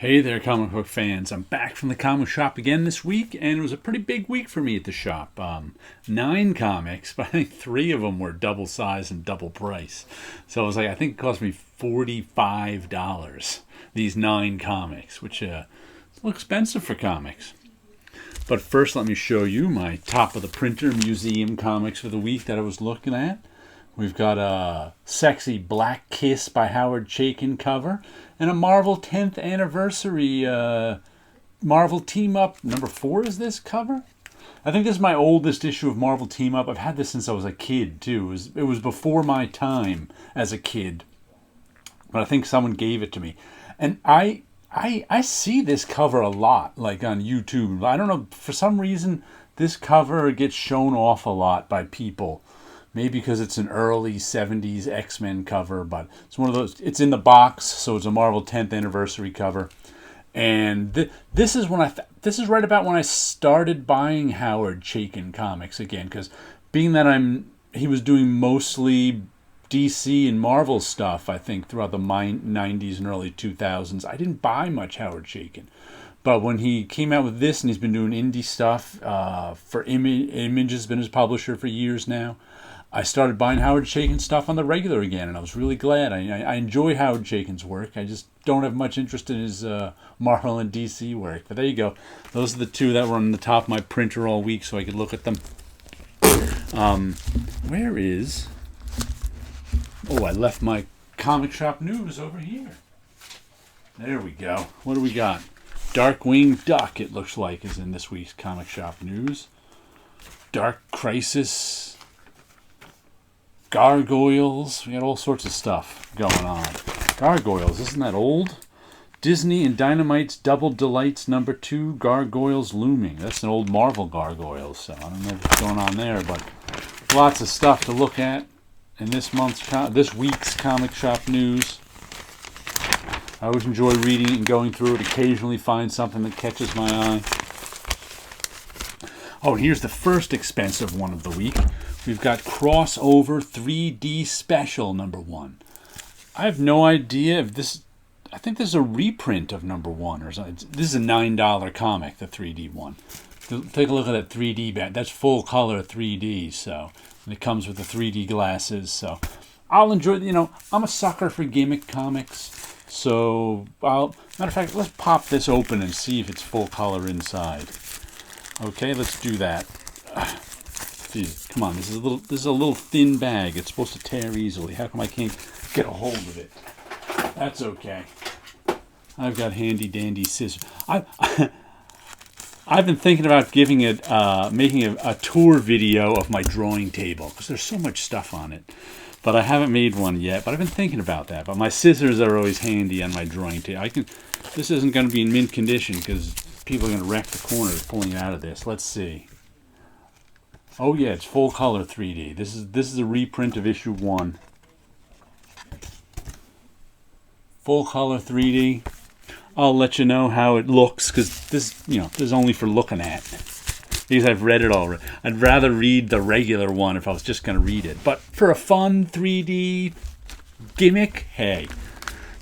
Hey there, comic book fans. I'm back from the comic shop again this week, and it was a pretty big week for me at the shop. 9 comics, but I think 3 of them were double size and double price. So I think it cost me $45, these 9 comics, which is a little expensive for comics. But first, let me show you my top of the printer museum comics for the week that I was looking at. We've got a sexy Black Kiss by Howard Chaykin cover and a Marvel 10th anniversary Marvel Team Up number 4 is this cover? I think this is my oldest issue of Marvel Team Up. I've had this since I was a kid too. It was before my time as a kid, but I think someone gave it to me. And I see this cover a lot, like on YouTube. I don't know, for some reason this cover gets shown off a lot by people. Maybe because it's an early 70s X-Men cover, but it's one of those, it's in the box, so it's a Marvel 10th anniversary cover. And this is this is right about when I started buying Howard Chaykin comics again, because being that he was doing mostly DC and Marvel stuff, I think, throughout the 90s and early 2000s, I didn't buy much Howard Chaykin. But when he came out with this, and he's been doing indie stuff for Image has been his publisher for years now, I started buying Howard Chaykin stuff on the regular again, and I was really glad. I enjoy Howard Chaykin's work. I just don't have much interest in his Marvel and DC work. But there you go. Those are the 2 that were on the top of my printer all week so I could look at them. Where is... Oh, I left my comic shop news over here. There we go. What do we got? Darkwing Duck, it looks like, is in this week's comic shop news. Dark Crisis... Gargoyles, we got all sorts of stuff going on. Gargoyles, isn't that old? Disney and Dynamite's Double Delights number 2, Gargoyles Looming. That's an old Marvel Gargoyles, so I don't know what's going on there, but lots of stuff to look at in this week's comic shop news. I always enjoy reading it and going through it. Occasionally find something that catches my eye. Oh, here's the first expensive one of the week. We've got Crossover 3D Special number 1. I have no idea if this... I think this is a reprint of number 1 or something. This is a $9 comic, the 3D one. Take a look at that 3D back. That's full color 3D, so... And it comes with the 3D glasses, so... I'll enjoy... I'm a sucker for gimmick comics, so... Matter of fact, let's pop this open and see if it's full color inside. Okay, let's do that. Jeez, come on, this is a little thin bag. It's supposed to tear easily. How come I can't get a hold of it? That's okay. I've got handy dandy scissors. I've been thinking about making a tour video of my drawing table because there's so much stuff on it. But I haven't made one yet. But I've been thinking about that. But my scissors are always handy on my drawing table. This isn't going to be in mint condition because people are going to wreck the corners pulling it out of this. Let's see. Oh yeah, it's full color 3D. This is a reprint of issue 1. Full color 3D. I'll let you know how it looks because this is only for looking at. Because I've read it already. I'd rather read the regular one if I was just going to read it. But for a fun 3D gimmick, hey,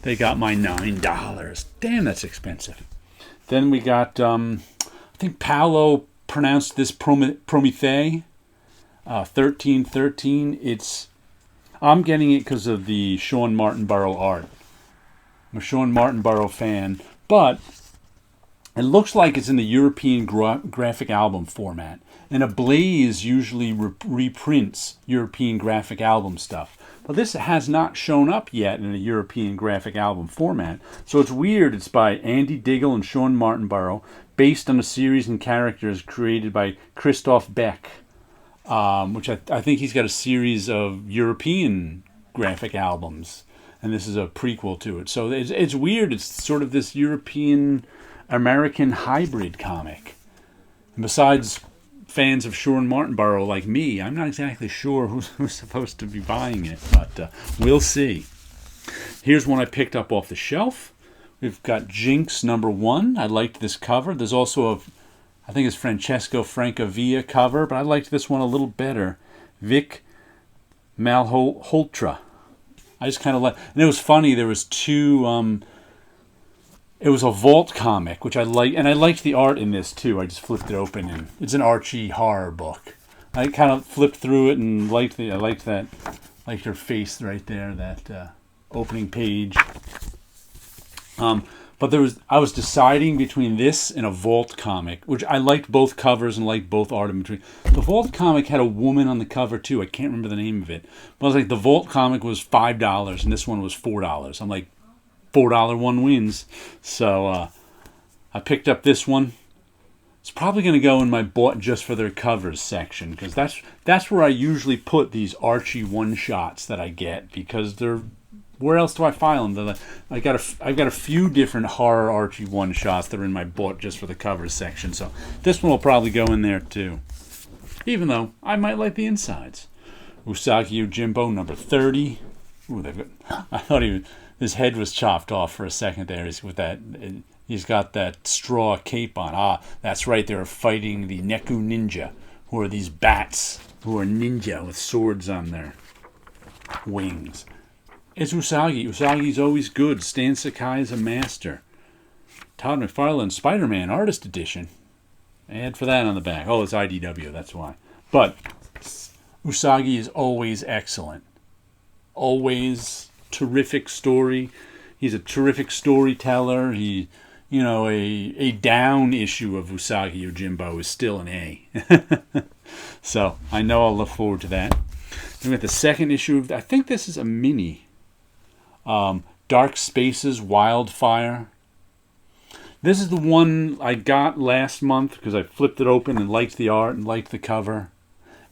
they got my $9. Damn, that's expensive. Then we got, I think Paolo pronounced this Promethe, 1313. I'm getting it because of the Sean Martinborough art. I'm a Sean Martinborough fan, but it looks like it's in the European graphic album format. And Ablaze usually reprints European graphic album stuff. But this has not shown up yet in a European graphic album format. So it's weird. It's by Andy Diggle and Sean Martinborough, based on a series and characters created by Christoph Beck, which I think he's got a series of European graphic albums, and this is a prequel to it. So it's weird. It's sort of this European-American hybrid comic. And besides fans of Sean Martinborough like me, I'm not exactly sure who's supposed to be buying it, but we'll see. Here's one I picked up off the shelf. We've got Jinx number 1. I liked this cover. There's also I think it's Francesco Francavilla cover, but I liked this one a little better. Vic Malhotra. I just kind of like, and it was funny. There was 2 It was a Vault comic, which I like, and I liked the art in this too. I just flipped it open, and it's an Archie Horror book. I kind of flipped through it and liked her face right there, that opening page. But I was deciding between this and a Vault comic, which I liked both covers and liked both art in between. The Vault comic had a woman on the cover too. I can't remember the name of it. But I was like, the Vault comic was $5 and this one was $4. I'm like, $4 one wins. So I picked up this one. It's probably going to go in my bought just for their covers section, because that's where I usually put these Archie one-shots that I get, because they're, where else do I file them? I've got a few different horror Archie one-shots that are in my bought just for the covers section. So this one will probably go in there too, even though I might like the insides. Usagi Yojimbo number 30. Ooh, I thought his head was chopped off for a second there. He's got that straw cape on. Ah, that's right. They were fighting the Neku Ninja, who are these bats who are ninja with swords on their wings. It's Usagi. Usagi's always good. Stan Sakai is a master. Todd McFarlane, SpiderMan Artist Edition. Ad for that on the back. Oh, it's IDW. That's why. But Usagi is always excellent. Always terrific story. He's a terrific storyteller. A down issue of Usagi Yojimbo is still an A. So I know I'll look forward to that. Then we have the second issue of, I think this is a mini. Dark Spaces Wildfire. This is the one I got last month because I flipped it open and liked the art and liked the cover.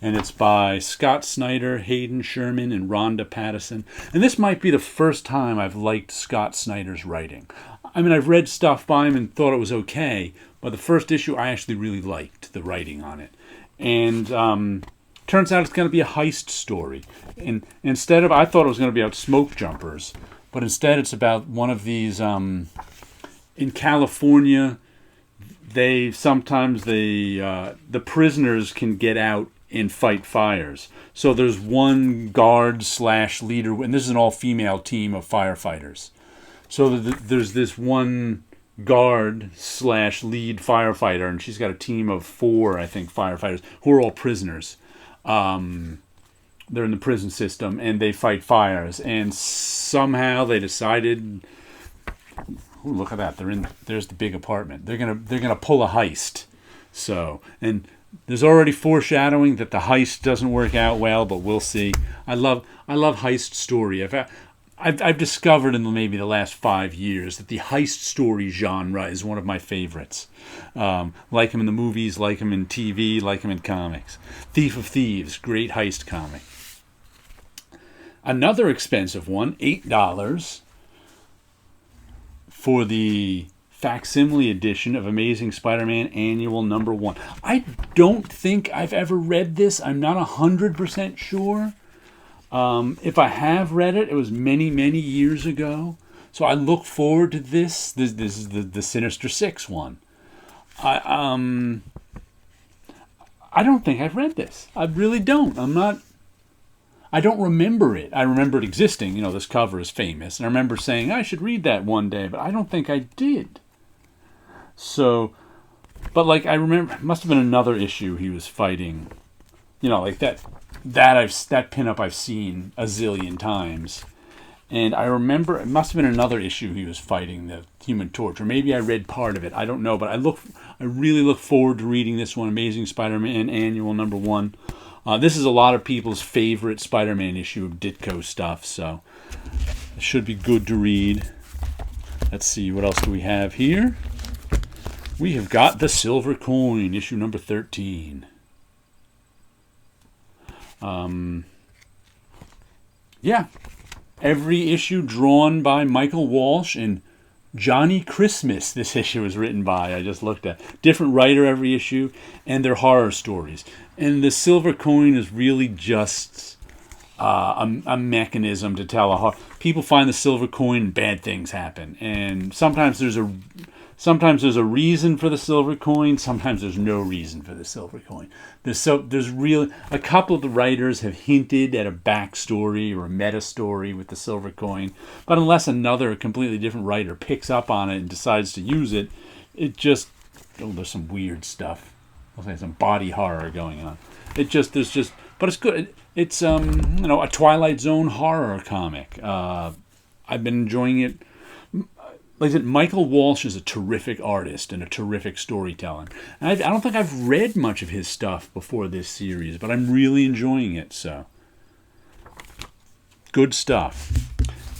And it's by Scott Snyder, Hayden Sherman, and Rhonda Pattison. And this might be the first time I've liked Scott Snyder's writing. I mean, I've read stuff by him and thought it was okay, but the first issue I actually really liked the writing on it. And turns out it's going to be a heist story. And instead of, I thought it was going to be about smoke jumpers, but instead it's about one of these, in California, the prisoners can get out and fight fires. So there's one guard/leader, and this is an all-female team of firefighters. So there's this one guard/lead firefighter, and she's got a team of 4, I think, firefighters who are all prisoners. They're in the prison system, and they fight fires. And somehow they decided, ooh, look at that! There's the big apartment. They're gonna pull a heist. So, and there's already foreshadowing that the heist doesn't work out well, but we'll see. I love heist story. I've discovered in maybe the last 5 years that the heist story genre is one of my favorites. Like him in the movies, like him in TV, like him in comics. Thief of Thieves, great heist comic. Another expensive one, $8 for the facsimile edition of Amazing Spider-Man Annual Number 1. I don't think I've ever read this. I'm not 100% sure. If I have read it, it was many, many years ago. So I look forward to this. This is the Sinister Six one. I don't think I've read this. I really don't. I don't remember it. I remember it existing. This cover is famous. And I remember saying, I should read that one day, but I don't think I did. So, but I remember, it must have been another issue he was fighting. That pinup I've seen a zillion times. And I remember it must have been another issue he was fighting the Human Torch, or maybe I read part of it. I don't know, but I really look forward to reading this one, Amazing Spider-Man Annual Number 1. This is a lot of people's favorite Spider-Man issue of Ditko stuff, so it should be good to read. Let's see, what else do we have here? We have got The Silver Coin, issue number 13. Yeah, every issue drawn by Michael Walsh and Johnny Christmas. This issue was written by, I just looked at. Different writer every issue, and they're horror stories. And The Silver Coin is really just a mechanism to tell a horror. People find the silver coin and bad things happen. And sometimes there's sometimes there's a reason for the silver coin, sometimes there's no reason for the silver coin. There's really a couple of the writers have hinted at a backstory or a meta story with the silver coin, but unless another completely different writer picks up on it and decides to use it, it just there's some weird stuff. Looks like some body horror going on. But it's good. It's a Twilight Zone horror comic. I've been enjoying it. Like I said, Michael Walsh is a terrific artist and a terrific storyteller. And I don't think I've read much of his stuff before this series, but I'm really enjoying it. So, good stuff.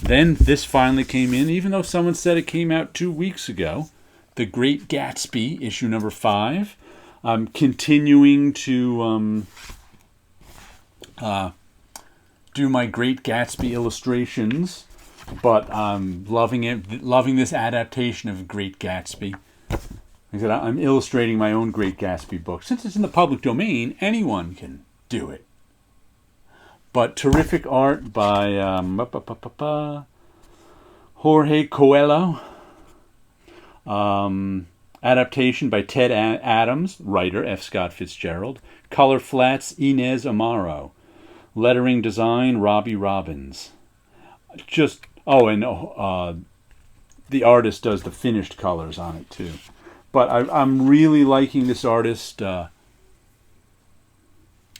Then this finally came in, even though someone said it came out 2 weeks ago. The Great Gatsby, issue number 5. I'm continuing to do my Great Gatsby illustrations, but I'm loving it, loving this adaptation of Great Gatsby. Like I said, I'm illustrating my own Great Gatsby book. Since it's in the public domain, anyone can do it. But terrific art by Jorge Coelho. Adaptation by Ted Adams, writer F. Scott Fitzgerald. Color flats Inez Amaro. Lettering design Robbie Robbins. The artist does the finished colors on it too. But I'm really liking this artist.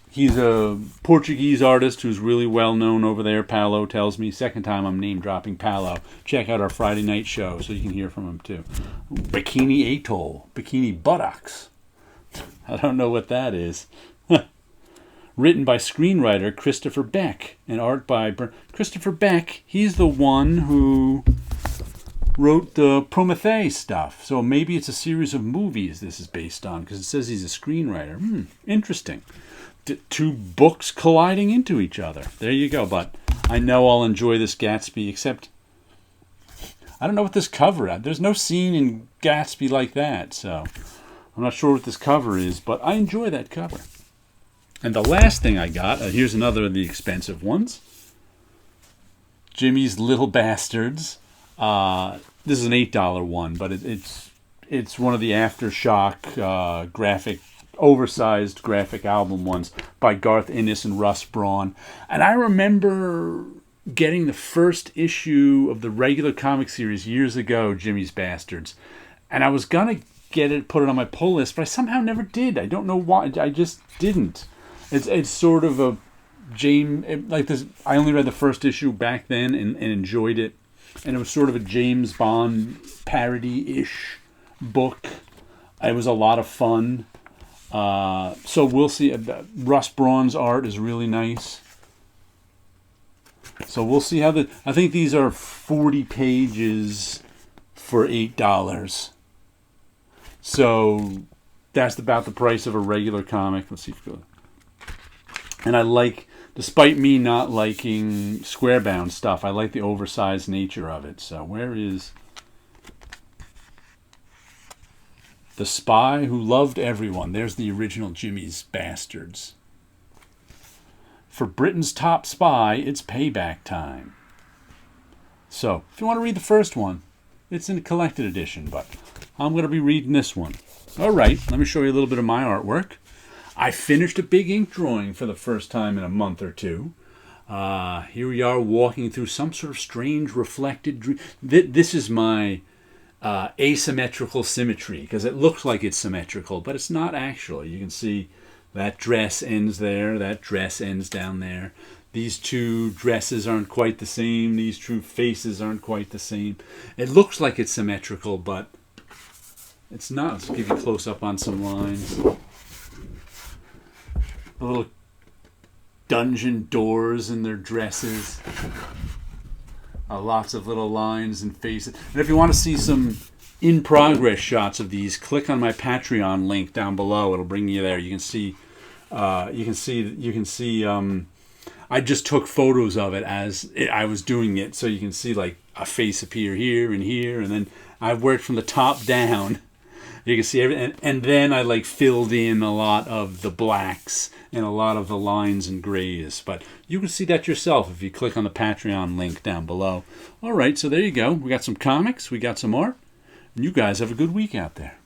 He's a Portuguese artist who's really well known over there. Paolo tells me. Second time I'm name dropping Paolo. Check out our Friday night show so you can hear from him too. Bikini Atoll. Bikini Buttocks. I don't know what that is. Written by screenwriter Christopher Beck and art by Christopher Beck. He's the one who wrote the Promethe stuff. So maybe it's a series of movies this is based on because it says he's a screenwriter. Interesting. Two books colliding into each other. There you go. But I know I'll enjoy this Gatsby, except I don't know what this cover is. There's no scene in Gatsby like that, so I'm not sure what this cover is, but I enjoy that cover. And the last thing I got, here's another of the expensive ones. Jimmy's Little Bastards. This is an $8 one, but it's one of the Aftershock oversized graphic album ones by Garth Ennis and Russ Braun. And I remember getting the first issue of the regular comic series years ago, Jimmy's Bastards. And I was going to put it on my pull list, but I somehow never did. I don't know why. I just didn't. It's sort of a James, like this. I only read the first issue back then and enjoyed it. And it was sort of a James Bond parody-ish book. It was a lot of fun. So we'll see. Russ Braun's art is really nice. So we'll see how I think these are 40 pages for $8. So that's about the price of a regular comic. Let's see if we go. And I like, despite me not liking square-bound stuff, I like the oversized nature of it. So where is The Spy Who Loved Everyone? There's the original Jimmy's Bastards. For Britain's top spy, it's payback time. So, if you want to read the first one, it's in a collected edition, but I'm going to be reading this one. All right, let me show you a little bit of my artwork. I finished a big ink drawing for the first time in a month or two. Here we are walking through some sort of strange reflected dream. This is my asymmetrical symmetry, because it looks like it's symmetrical, but it's not actually. You can see that dress ends there, that dress ends down there. These two dresses aren't quite the same. These two faces aren't quite the same. It looks like it's symmetrical, but it's not. Let's give you a close-up on some lines. The little dungeon doors in their dresses. Lots of little lines and faces. And if you want to see some in-progress shots of these, click on my Patreon link down below. It'll bring you there. You can see. I just took photos of it as I was doing it, so you can see like a face appear here, and then I worked from the top down. You can see everything, and then I like filled in a lot of the blacks and a lot of the lines and grays. But you can see that yourself if you click on the Patreon link down below. All right, so there you go. We got some comics, we got some art, You guys have a good week out there.